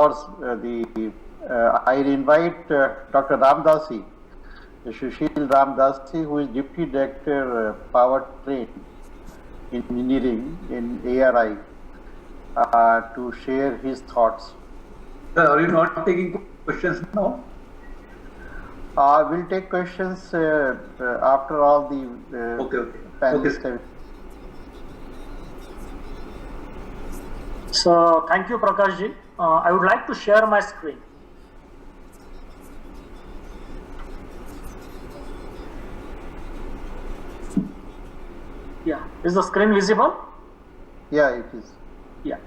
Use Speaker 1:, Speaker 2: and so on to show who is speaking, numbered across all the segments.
Speaker 1: course, I invite Dr. Ramdasi, Sushil Ramdasi, who is Deputy Director Powertrain Engineering in ARI, to share his thoughts.
Speaker 2: Are you not taking questions now?
Speaker 1: We'll take questions after all the panelists.
Speaker 2: Okay.
Speaker 3: So, thank you, Prakash ji. I would like to share my screen. Yeah, is the screen visible?
Speaker 1: Yeah, it is.
Speaker 3: Yeah.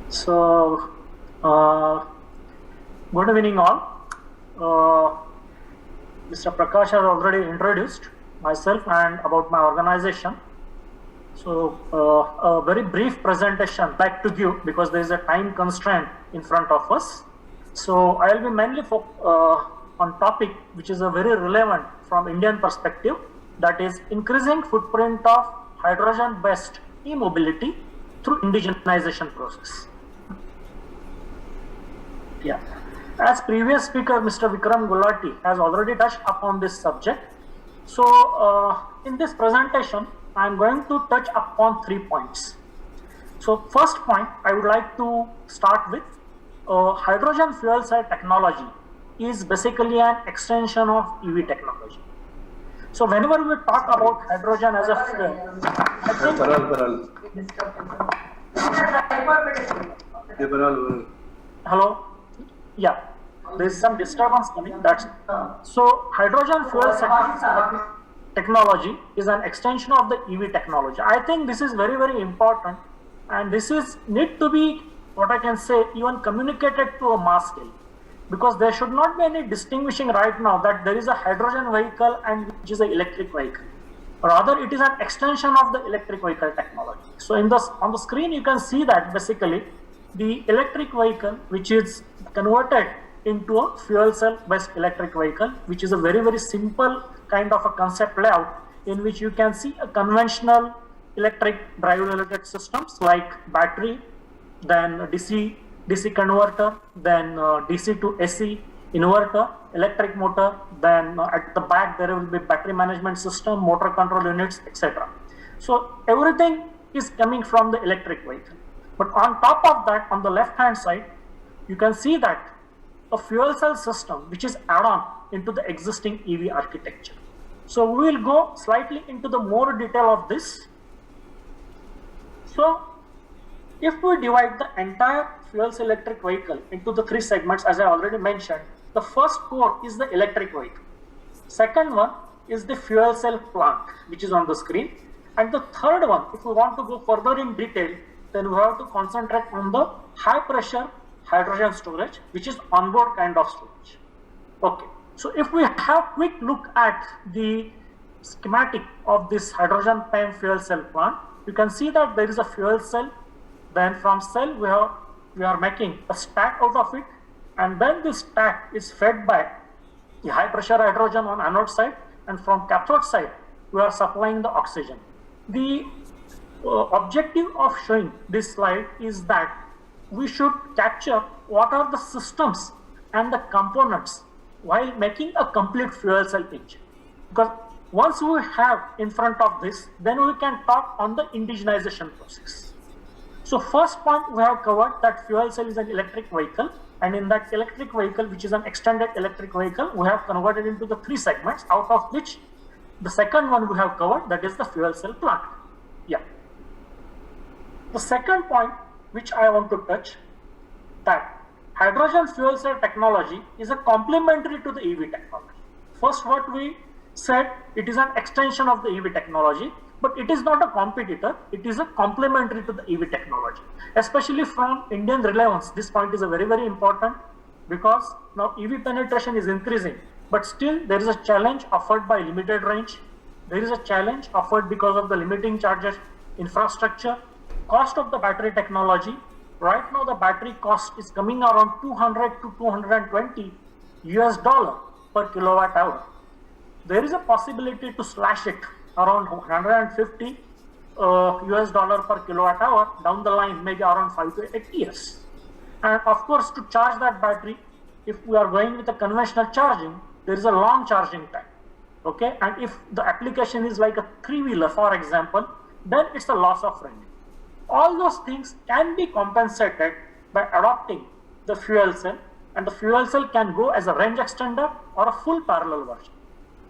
Speaker 3: So, good evening all. Mr. Prakash has already introduced myself and about my organization. So, a very brief presentation I'd like to give because there is a time constraint in front of us. So, I will be mainly on topic which is a very relevant from Indian perspective, that is increasing footprint of hydrogen-based e-mobility through indigenization process. Yeah. As previous speaker, Mr. Vikram Gulati, has already touched upon this subject. So, in this presentation, I am going to touch upon 3 points. So, first point, I would like to start with hydrogen fuel cell technology is basically an extension of EV technology. So, whenever we talk about hydrogen as a fuel, I think hello? Yeah, there is some disturbance coming. That's it. So, hydrogen fuel cell technology is an extension of the EV technology. I think this is very, very important, and this is need to be, what I can say, even communicated to a mass scale, because there should not be any distinguishing right now that there is a hydrogen vehicle and which is an electric vehicle. Rather, it is an extension of the electric vehicle technology. So, on the screen, you can see that basically the electric vehicle, which is converted into a fuel cell based electric vehicle, which is a very, very simple kind of a concept layout in which you can see a conventional electric drive related systems like battery, then DC converter, then DC to AC inverter, electric motor, then at the back there will be battery management system, motor control units, etc. So everything is coming from the electric vehicle. But on top of that, on the left hand side, you can see that a fuel cell system which is add-on into the existing EV architecture. So we will go slightly into the more detail of this. So if we divide the entire fuel cell electric vehicle into the 3 segments, as I already mentioned, the first core is the electric vehicle. Second one is the fuel cell plant, which is on the screen. And the third one, if we want to go further in detail, then we have to concentrate on the high pressure hydrogen storage, which is onboard kind of storage. Okay, so if we have quick look at the schematic of this hydrogen PEM fuel cell plant, you can see that there is a fuel cell. Then from cell we are making a stack out of it, and then this stack is fed by the high pressure hydrogen on anode side, and from cathode side we are supplying the oxygen. The objective of showing this slide is that we should capture what are the systems and the components while making a complete fuel cell engine. Because once we have in front of this, then we can talk on the indigenization process. So first point, we have covered that fuel cell is an electric vehicle, and in that electric vehicle, which is an extended electric vehicle, we have converted into the 3 segments, out of which the second one we have covered, that is the fuel cell plant. Yeah. The second point which I want to touch, that hydrogen fuel cell technology is a complementary to the EV technology. First, what we said, it is an extension of the EV technology, but it is not a competitor, it is a complementary to the EV technology. Especially from Indian relevance, this point is a very, very important, because now EV penetration is increasing, but still there is a challenge offered by limited range. There is a challenge offered because of the limiting charges, infrastructure, cost of the battery technology. Right now the battery cost is coming around 200 to 220 US dollar per kilowatt hour. There is a possibility to slash it around 150 US dollar per kilowatt hour down the line, maybe around 5 to 8 years. And of course, to charge that battery, if we are going with a conventional charging, there is a long charging time. Okay, and if the application is like a three-wheeler, for example, then it's a loss of range. All those things can be compensated by adopting the fuel cell, and the fuel cell can go as a range extender or a full parallel version.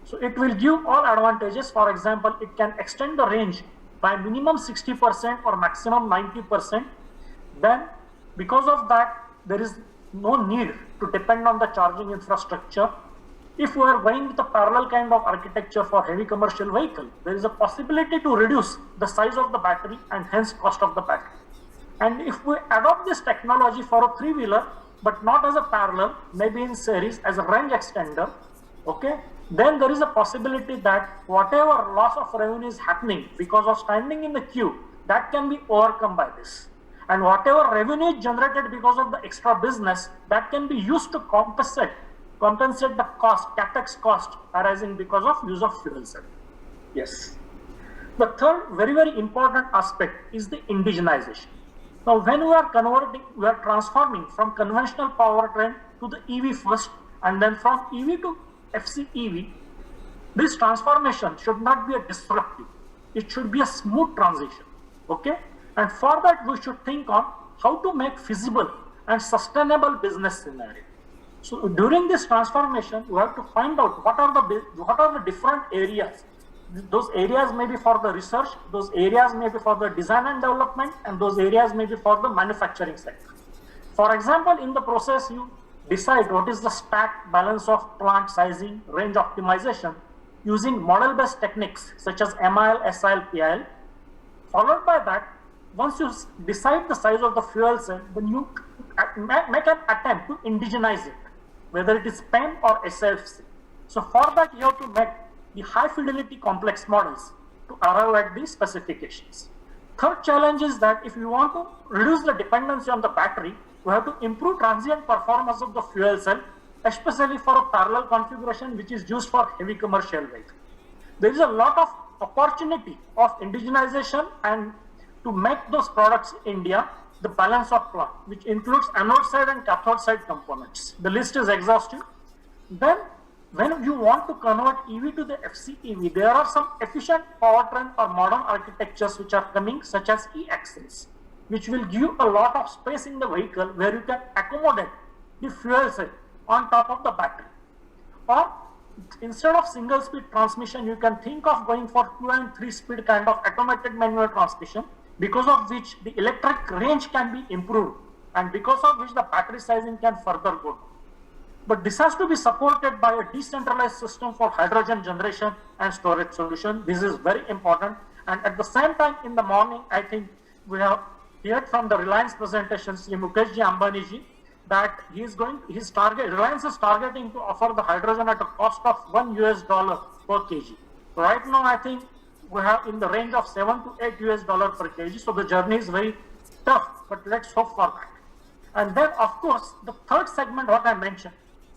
Speaker 3: So it will give all advantages. For example, it can extend the range by minimum 60% or maximum 90%. Then because of that, there is no need to depend on the charging infrastructure. If we are going with a parallel kind of architecture for heavy commercial vehicle, there is a possibility to reduce the size of the battery and hence cost of the battery. And if we adopt this technology for a three-wheeler, but not as a parallel, maybe in series as a range extender, okay, then there is a possibility that whatever loss of revenue is happening because of standing in the queue, that can be overcome by this. And whatever revenue is generated because of the extra business, that can be used to compensate the cost, capex cost arising because of use of fuel cell. Yes. The third very, very important aspect is the indigenization. Now, when we are transforming from conventional powertrain to the EV first, and then from EV to FCEV, this transformation should not be a disruptive. It should be a smooth transition. Okay? And for that, we should think on how to make feasible and sustainable business scenario. So during this transformation, we have to find out what are the different areas. Those areas may be for the research, those areas may be for the design and development, and those areas may be for the manufacturing sector. For example, in the process, you decide what is the stack, balance of plant sizing, range optimization using model-based techniques such as MIL, SIL, PIL. Followed by that, once you decide the size of the fuel cell, then you make an attempt to indigenize it, whether it is PEM or SFC. So for that, you have to make the high fidelity complex models to arrive at these specifications. Third challenge is that if you want to reduce the dependency on the battery, we have to improve transient performance of the fuel cell, especially for a parallel configuration which is used for heavy commercial vehicle. There is a lot of opportunity of indigenization and to make those products in India, the balance of plant, which includes anode side and cathode side components. The list is exhaustive. Then, when you want to convert EV to the FCEV, there are some efficient powertrain or modern architectures which are coming, such as e-axles, which will give a lot of space in the vehicle where you can accommodate the fuel cell on top of the battery. Or instead of single speed transmission, you can think of going for 2 and 3 speed kind of automated manual transmission, because of which the electric range can be improved and because of which the battery sizing can further go down. But this has to be supported by a decentralized system for hydrogen generation and storage solution. This is very important. And at the same time, in the morning, I think we have heard from the Reliance presentation, Sri Mukesh Ambani ji, that Reliance is targeting to offer the hydrogen at a cost of $1 per kg. So right now, I think we have in the range of $7 to $8 per kg. So the journey is very tough, but let's hope for that. And then, of course, the third segment, what I mentioned,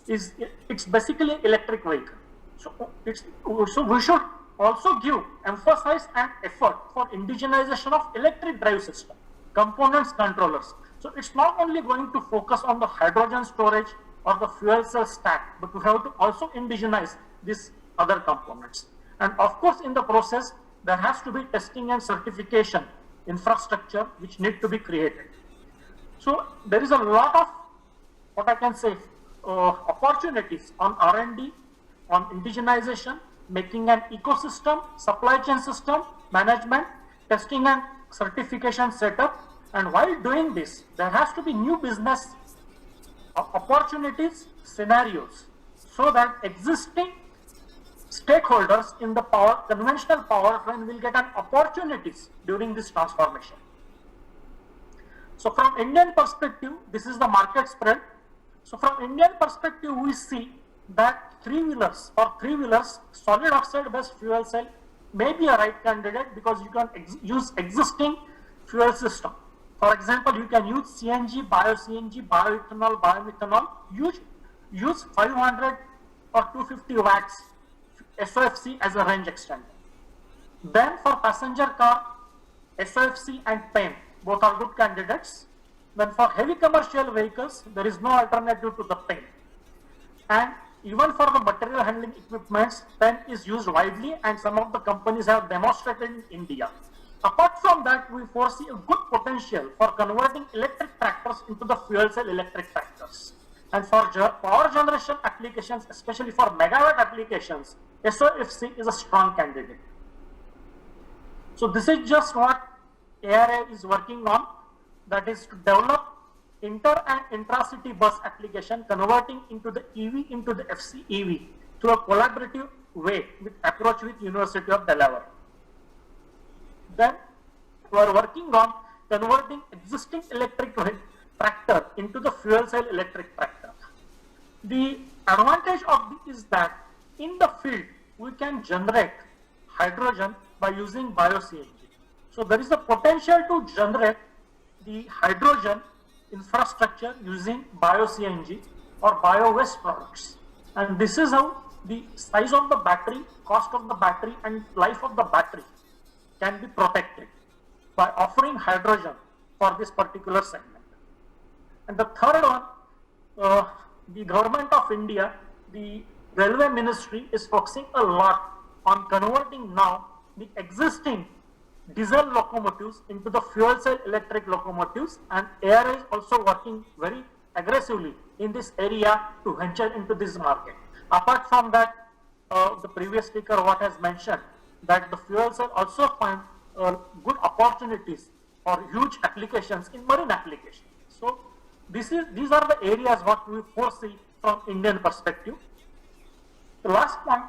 Speaker 3: is it's basically electric vehicle. So we should also give emphasis and effort for indigenization of electric drive system, components, controllers. So it's not only going to focus on the hydrogen storage or the fuel cell stack, but we have to also indigenize these other components. And of course, in the process, there has to be testing and certification infrastructure which need to be created. So there is a lot of, what I can say, opportunities on R&D, on indigenization, making an ecosystem, supply chain system, management, testing and certification setup. And while doing this, there has to be new business opportunities, scenarios, so that existing stakeholders in the conventional powertrain will get an opportunities during this transformation. So from Indian perspective, this is the market spread. So from Indian perspective, we see that three-wheelers, solid oxide based fuel cell may be a right candidate because you can use existing fuel system. For example, you can use CNG, bio-CNG, bioethanol, biomethanol, use 500 or 250 watts SOFC as a range extender. Then for passenger car, SOFC and PEM, both are good candidates. Then for heavy commercial vehicles, there is no alternative to the pen. And even for the material handling equipments, pen is used widely, and some of the companies have demonstrated in India. Apart from that, we foresee a good potential for converting electric tractors into the fuel cell electric tractors. And for power generation applications, especially for megawatt applications, SOFC is a strong candidate. So this is just what ARA is working on, that is to develop inter and intra-city bus application, converting into the EV into the FCEV through a collaborative way with approach with University of Delaware. Then we are working on converting existing electric tractor into the fuel cell electric tractor. The advantage of this is that in the field we can generate hydrogen by using bio-CNG. So there is a potential to generate the hydrogen infrastructure using bio-CNG or bio-waste products. And this is how the size of the battery, cost of the battery and life of the battery can be protected by offering hydrogen for this particular segment. And the third one, the government of India, the railway ministry is focusing a lot on converting now the existing diesel locomotives into the fuel cell electric locomotives, and ARA is also working very aggressively in this area to venture into this market. Apart from that, the previous speaker what has mentioned that the fuel cell also find good opportunities or huge applications in marine applications. So these are the areas what we foresee from Indian perspective. The last point,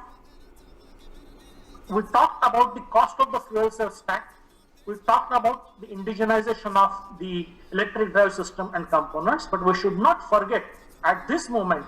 Speaker 3: we talked about the cost of the fuel cell stack. We talked about the indigenization of the electric drive system and components, but we should not forget at this moment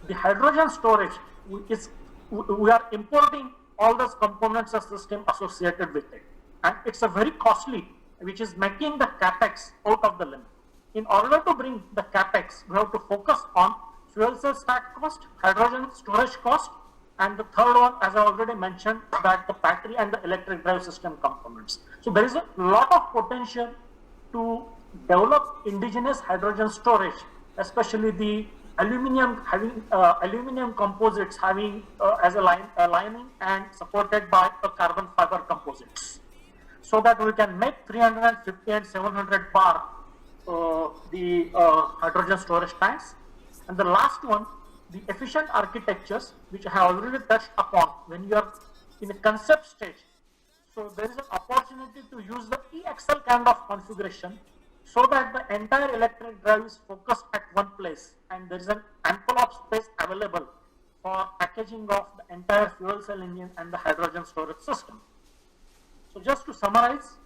Speaker 3: the hydrogen storage we are importing all those components and system associated with it, and it's a very costly, which is making the capex out of the limit. In order to bring the capex, we have to focus on fuel cell stack cost, hydrogen storage cost, and the third one, as I already mentioned, that the battery and the electric drive system components. So there is a lot of potential to develop indigenous hydrogen storage, especially the aluminum composites having as a lining and supported by a carbon fiber composites, so that we can make 350 and 700 bar the hydrogen storage tanks. And the last one, the efficient architectures, which I have already touched upon when you are in a concept stage. So there is an opportunity to use the EXL kind of configuration, so that the entire electric drive is focused at one place, and there is an ample of space available for packaging of the entire fuel cell engine and the hydrogen storage system. So just to summarize,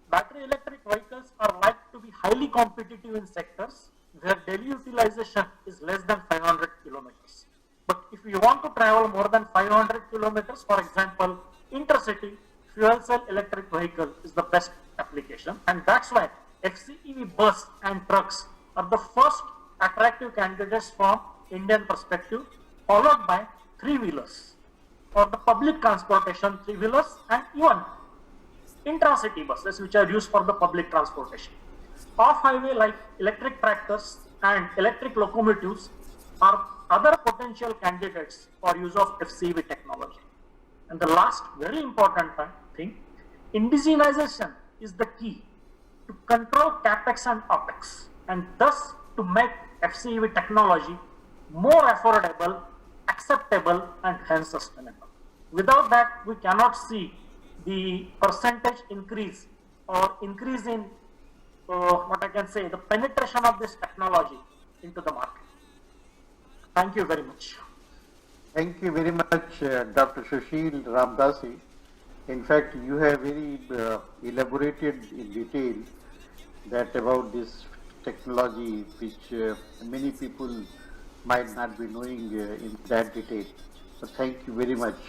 Speaker 3: battery electric vehicles are likely to be highly competitive in sectors where daily utilization is less than 500 kilometers. But if you want to travel more than 500 kilometers, for example, intercity, fuel cell electric vehicle is the best application, and that's why FCEV bus and trucks are the first attractive candidates from Indian perspective, followed by three-wheelers for the public transportation, three-wheelers, and even intra-city buses which are used for the public transportation. Off-highway like electric tractors and electric locomotives are other potential candidates for use of FCEV technology. And the last very important thing, indigenization is the key to control capex and opex, and thus to make FCEV technology more affordable, acceptable, and hence sustainable. Without that, we cannot see the percentage increase or increase in what I can say, the penetration of this technology into the market. Thank you very much.
Speaker 1: Thank you very much, Dr. Sushil Ramdasi. In fact, you have very elaborated in detail that about this technology which many people might not be knowing in that detail. So thank you very much.